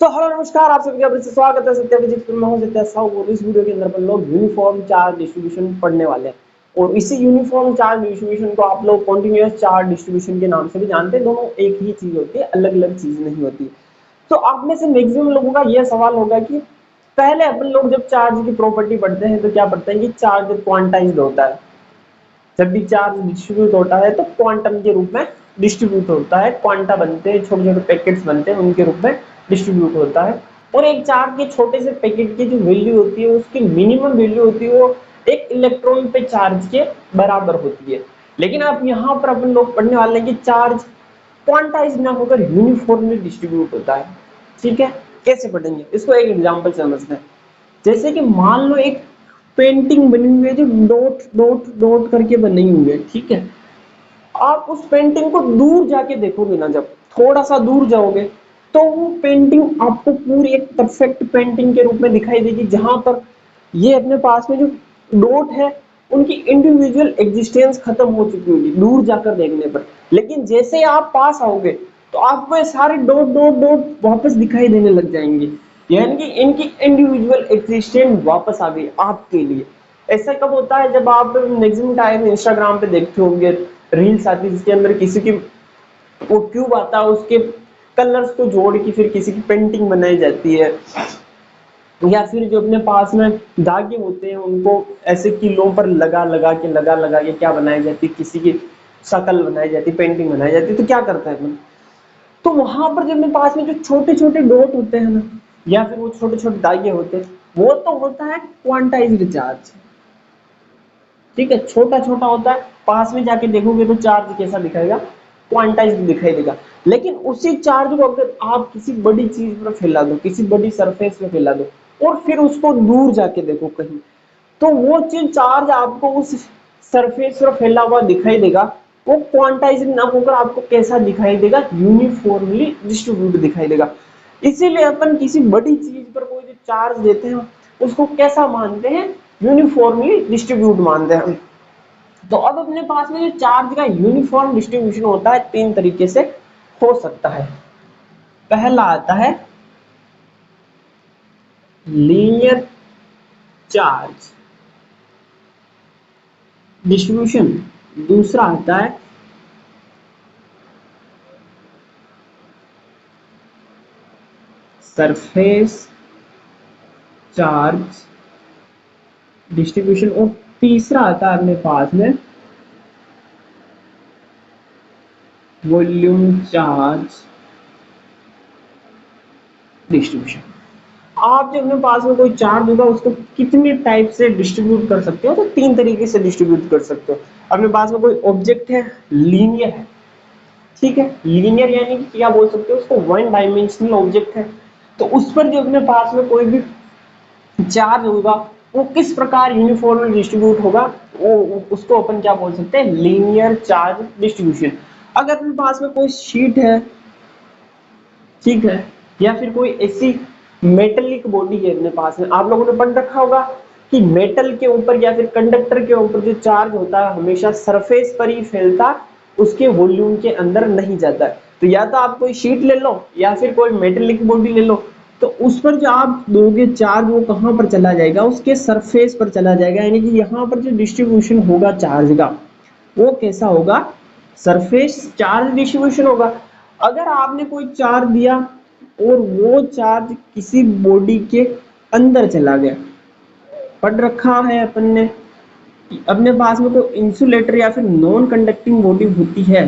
Hello नमस्कार, आप सभी का फिर से स्वागत है सत्या फिजिक्स में। मैं हूं सत्या साहू और इस वीडियो के अंदर अपन लोग यूनिफॉर्म चार्ज डिस्ट्रीब्यूशन पढ़ने वाले हैं। और इसी यूनिफॉर्म चार्ज डिस्ट्रीब्यूशन को आप लोग कॉन्टिन्यूअस चार्ज डिस्ट्रीब्यूशन के नाम से भी जानते हैं। दोनों एक ही चीज होती है, अलग अलग चीज नहीं होती। तो आप में से मैक्सिमम लोगों का यह सवाल होगा कि पहले अपन लोग जब चार्ज की प्रॉपर्टी पढ़ते हैं तो क्या पढ़ते हैं कि चार्ज क्वांटाइज्ड होता है। जब भी चार्ज डिस्ट्रीब्यूट होता है तो क्वांटम के रूप में डिस्ट्रीब्यूट होता है, क्वांटा बनते हैं, छोटे छोटे पैकेट्स बनते हैं, उनके रूप में डिस्ट्रीब्यूट होता है। और एक चार्ज के छोटे से पैकेट की जो वैल्यू होती है, उसकी मिनिमम वैल्यू होती है, वो एक इलेक्ट्रॉन पे चार्ज के बराबर होती है। लेकिन आप यहाँ पर अपन लोग पढ़ने वाले हैं कि चार्ज क्वांटाइज ना होकर यूनिफॉर्मली डिस्ट्रीब्यूट होता है। ठीक है, कैसे पढ़ेंगे इसको, एक एग्जांपल समझते हैं। जैसे कि मान लो एक पेंटिंग बनी हुई है जो डॉट डॉट डॉट करके बनी हुई है। ठीक है, आप उस पेंटिंग को दूर जाके देखोगे ना, जब थोड़ा सा दूर जाओगे तो वो पेंटिंग आपको पूरी एक परफेक्ट पेंटिंग के रूप में दिखाई देगी, जहां पर ये अपने पास में जो डॉट है उनकी इंडिविजुअल एग्जिस्टेंस खत्म हो चुकी होगी दूर जाकर देखने पर। लेकिन जैसे ही आप पास आओगे तो आपको ये सारे डॉट डॉट डॉट वापस दिखाई देने लग जाएंगे, यानी कि इनकी इंडिविजुअल एग्जिस्टेंस वापस आ गई आपके लिए। ऐसा कब होता है? जब आप मैक्सिमम टाइम इंस्टाग्राम पे देखते होंगे, रील्स आती है जिसके अंदर किसी की वो क्यूब आता है, उसके कलर्स को जोड़ के फिर किसी की पेंटिंग बनाई जाती है। या फिर जो अपने पास में धागे होते हैं उनको ऐसे किलों पर लगा लगा के क्या बनाई जाती है, किसी की शक्ल बनाई जाती है, पेंटिंग बनाई जाती है। तो क्या करता है अपन, तो वहां पर जब अपने पास में जो छोटे छोटे डॉट होते हैं ना, या फिर वो छोटे छोटे धागे होते हैं, वो तो होता है क्वांटाइज्ड चार्ज। ठीक है, छोटा छोटा होता है, पास में जाके देखोगे तो चार्ज कैसा दिखाएगा, क्वांटाइज्ड दिखाई देगा। लेकिन उसी चार्ज को अगर आप किसी बड़ी चीज पर फैला दो, किसी बड़ी सरफेस पे फैला दो, और फिर उसको दूर जाके देखो कहीं, तो वो चीज चार्ज आपको उस सरफेस पर फैला हुआ दिखाई देगा। वो क्वांटाइज्ड ना होकर आपको कैसा दिखाई देगा, यूनिफॉर्मली डिस्ट्रीब्यूट दिखाई देगा। इसीलिए अपन किसी बड़ी चीज पर कोई जो चार्ज देते हैं उसको कैसा मानते हैं, यूनिफॉर्मली डिस्ट्रीब्यूट मानते हैं। तो अब अपने पास में जो चार्ज का यूनिफॉर्म डिस्ट्रीब्यूशन होता है, तीन तरीके से हो सकता है। पहला आता है लीनियर चार्ज डिस्ट्रीब्यूशन, दूसरा आता है सरफेस चार्ज डिस्ट्रीब्यूशन, और तीसरा आता है अपने पास में वॉल्यूम चार्ज डिस्ट्रीब्यूशन। आप जब अपने पास में कोई चार्ज होगा उसको कितने टाइप से डिस्ट्रीब्यूट कर सकते हो, तो तीन तरीके से डिस्ट्रीब्यूट कर सकते हो। अपने पास में कोई ऑब्जेक्ट है, लीनियर है। ठीक है, लीनियर यानी कि क्या बोल सकते हो उसको, वन डायमेंशनल ऑब्जेक्ट है। तो उस पर जो अपने पास में कोई भी चार्ज होगा वो किस प्रकार यूनिफॉर्मली डिस्ट्रीब्यूट होगा, वो उसको अपन क्या बोल सकते हैं, लीनियर चार्ज डिस्ट्रीब्यूशन। अगर अपने पास में कोई शीट है, ठीक है, या फिर कोई ऐसी मेटलिक बॉडी है अपने पास में, आप लोगों ने पढ़ रखा होगा कि मेटल के ऊपर या फिर कंडक्टर के ऊपर जो चार्ज होता है हमेशा सरफेस पर ही फैलता, उसके वॉल्यूम के अंदर नहीं जाता। तो या तो आप कोई शीट ले लो या फिर कोई मेटलिक बॉडी ले लो, तो उस पर जो आप दोगे चार्ज वो कहां पर चला जाएगा, उसके सरफेस पर चला जाएगा। यानी कि यहाँ पर जो डिस्ट्रीब्यूशन होगा चार्ज का वो कैसा होगा, सरफेस चार्ज डिस्ट्रीब्यूशन होगा। अगर आपने कोई चार्ज दिया और वो चार्ज किसी बॉडी के अंदर चला गया, पढ़ रखा है अपन ने, अपने पास में कोई इंसुलेटर या फिर नॉन कंडक्टिंग बॉडी होती है,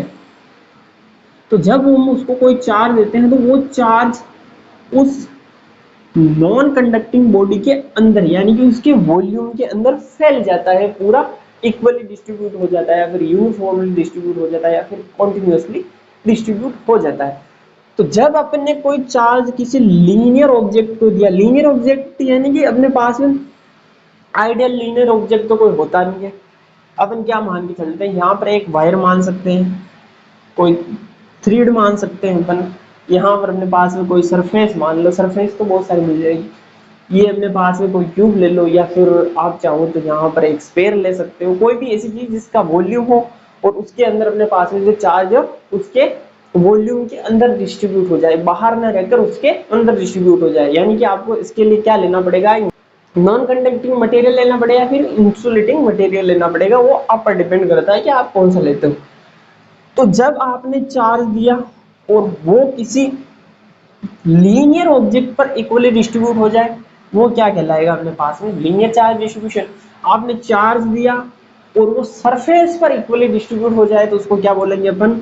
तो जब हम उसको कोई चार्ज देते हैं तो वो चार्ज उस नॉन कंडक्टिंग बॉडी के अंदर यानी कि उसके वॉल्यूम के अंदर फैल जाता है, पूरा इक्वली डिस्ट्रीब्यूट हो जाता है, या फिर यूनिफॉर्मली डिस्ट्रीब्यूट हो जाता है, या फिर कॉन्टिन्यूसली डिस्ट्रीब्यूट हो जाता है। तो जब अपन ने कोई चार्ज किसी लीनियर ऑब्जेक्ट को दिया, लीनियर ऑब्जेक्ट यानी कि अपने पास में आइडियल लीनियर ऑब्जेक्ट तो कोई होता नहीं है। अपन क्या मान के चलते हैं, यहाँ पर एक वायर मान सकते हैं, कोई थ्रेड मान सकते हैं अपन, यहाँ पर अपने पास में कोई सरफेस मान लो, सरफेस तो बहुत सारी मिल जाएगी। ये अपने पास में कोई क्यूब ले लो, या फिर आप चाहो तो यहाँ पर एक स्फीयर ले सकते हो, कोई भी ऐसी चीज जिसका वॉल्यूम हो और उसके अंदर अपने पास में जो चार्ज हो उसके वॉल्यूम के अंदर डिस्ट्रीब्यूट हो जाए, बाहर ना रहकर उसके अंदर डिस्ट्रीब्यूट हो जाए। यानी कि आपको इसके लिए क्या लेना पड़ेगा, नॉन कंडक्टिंग मटेरियल लेना पड़ेगा, फिर इंसुलेटिंग मटेरियल लेना पड़ेगा। वो आप पर डिपेंड करता है कि आप कौन सा लेते हो। तो जब आपने चार्ज दिया और वो किसी लीनियर ऑब्जेक्ट पर इक्वली डिस्ट्रीब्यूट हो जाए, वो क्या कहलाएगा अपने पास में, लीनियर चार्ज डिस्ट्रीब्यूशन। आपने चार्ज दिया और वो सरफेस पर इक्वली डिस्ट्रीब्यूट हो जाए तो उसको क्या बोलेंगे अपन,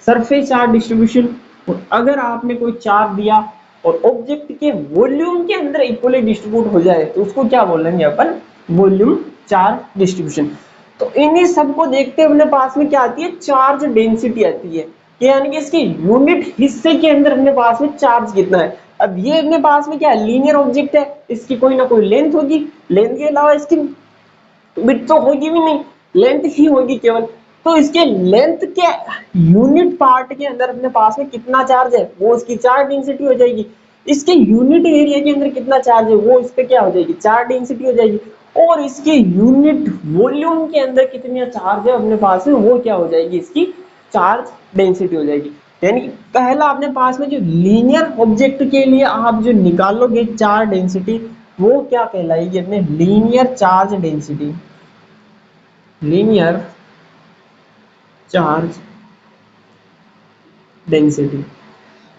सरफेस चार्ज डिस्ट्रीब्यूशन। और अगर आपने कोई चार्ज दिया और ऑब्जेक्ट के वॉल्यूम के अंदर इक्वली डिस्ट्रीब्यूट हो जाए तो उसको क्या बोलेंगे अपन, वॉल्यूम चार्ज डिस्ट्रीब्यूशन। तो इन्हीं सबको देखते हुए अपने पास में क्या आती है, चार्ज डेंसिटी आती है, यानी कि इसके यूनिट हिस्से के अंदर अपने पास में चार्ज कितना है। अब ये अपने पास में क्या है, लीनियर ऑब्जेक्ट है, इसकी कोई ना कोई लेंथ होगी, लेंथ के अलावा इसकी विड्थ तो होगी भी नहीं, लेंथ ही होगी केवल। तो इसके लेंथ के यूनिट पार्ट के अंदर अपने पास में कितना चार्ज है, वो इसकी चार्ज डेंसिटी हो जाएगी। इसके यूनिट एरिया के अंदर कितना चार्ज है, वो इस पे क्या हो जाएगी, चार्ज डेंसिटी हो जाएगी। और इसके यूनिट वॉल्यूम के अंदर कितनी चार्ज है अपने पास में, वो क्या हो जाएगी, इसकी चार्ज डेंसिटी हो जाएगी। यानी कि पहला अपने पास में जो लीनियर ऑब्जेक्ट के लिए आप जो निकालोगे चार्ज डेंसिटी, वो क्या कहलाएगी अपने, linear charge density, linear charge density.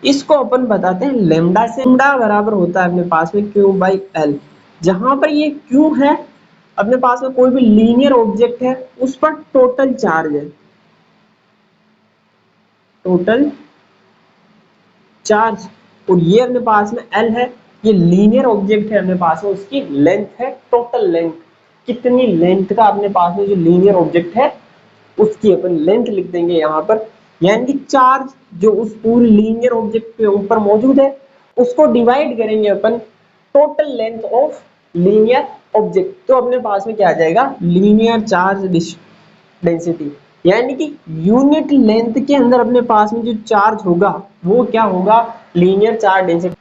इसको अपन बताते हैं लेमडा से। लेमडा बराबर होता है अपने पास में क्यू बाई एल। जहां पर ये क्यू है, अपने पास में कोई भी लीनियर ऑब्जेक्ट है उस पर टोटल चार्ज है, टोटल चार्ज। और ये अपने पास में एल है, ये लीनियर ऑब्जेक्ट है अपने पास में, उसकी लेंथ है, टोटल लेंथ। कितनी लेंथ का अपने पास में जो लीनियर ऑब्जेक्ट है उसकी अपन लेंथ लिख देंगे यहाँ पर। यानी कि चार्ज जो उस पूरी लीनियर ऑब्जेक्ट के ऊपर मौजूद है उसको डिवाइड करेंगे अपन total length of linear object, तो अपने पास में क्या आ जाएगा, लीनियर चार्ज डेंसिटी। यानी कि यूनिट लेंथ के अंदर अपने पास में जो चार्ज होगा वो क्या होगा, लीनियर चार्ज डेंसिटी।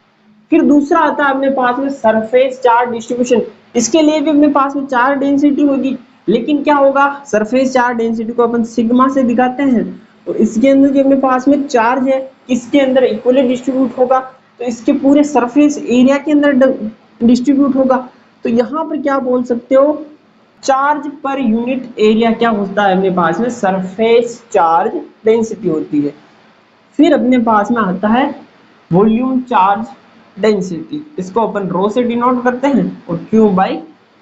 फिर दूसरा आता है अपने पास में सरफेस चार्ज डिस्ट्रीब्यूशन। इसके लिए भी अपने पास में चार्ज डेंसिटी होगी, लेकिन क्या होगा, सरफेस चार्ज डेंसिटी को अपन सिग्मा से दिखाते हैं। और इसके अंदर जो अपने पास में चार्ज है इसके अंदर इक्वली डिस्ट्रीब्यूट होगा, तो इसके पूरे सरफेस एरिया के अंदर डिस्ट्रीब्यूट होगा। तो यहाँ पर क्या बोल सकते हो, चार्ज पर यूनिट एरिया क्या होता है अपने पास में, सरफेस चार्ज डेंसिटी होती है। फिर अपने पास में आता है वॉल्यूम चार्ज डेंसिटी। इसको अपन रो से डिनोट करते हैं और क्यू बाई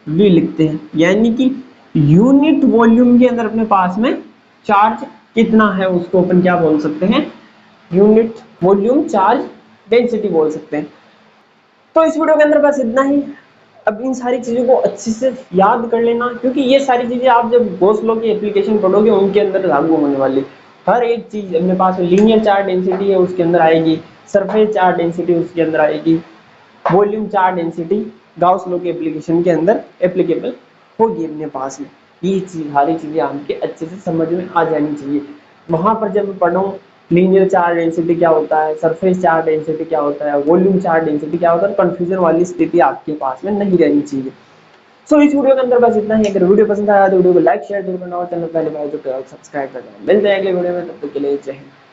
वी लिखते हैं। यानी कि यूनिट वॉल्यूम के अंदर अपने पास में चार्ज कितना है उसको अपन क्या बोल सकते हैं, यूनिट वॉल्यूम चार्ज डेंसिटी बोल सकते हैं। तो इस वीडियो के अंदर बस इतना ही। अब इन सारी चीज़ों को अच्छे से याद कर लेना, क्योंकि ये सारी चीज़ें आप जब गॉस लॉ की एप्लीकेशन पढ़ोगे उनके अंदर लागू होने वाली। हर एक चीज़ अपने पास लीनियर चार्ज डेंसिटी है उसके अंदर आएगी, सरफेस चार्ज डेंसिटी उसके अंदर आएगी, volume charge density Gauss law की एप्लीकेशन के अंदर एप्लीकेबल होगी अपने पास में। ये चीज़ सारी चीज़ें आपके अच्छे से समझ में आ जानी चाहिए। वहाँ पर जब मैं पढ़ूँ लीनियर चार्ज डेंसिटी क्या होता है, सरफेस चार्ज डेंसिटी क्या होता है, वॉल्यूम चार्ज डेंसिटी क्या होता है, कंफ्यूजन वाली स्थिति आपके पास में नहीं रहनी चाहिए। सो इस वीडियो के अंदर बस इतना ही। अगर वीडियो पसंद आया तो वीडियो को लाइक शेयर जरूर करना और चैनल पहले बार जो सब्सक्राइब करना। मिलते हैं अगले वीडियो में, तब तक के लिए जय हिंद।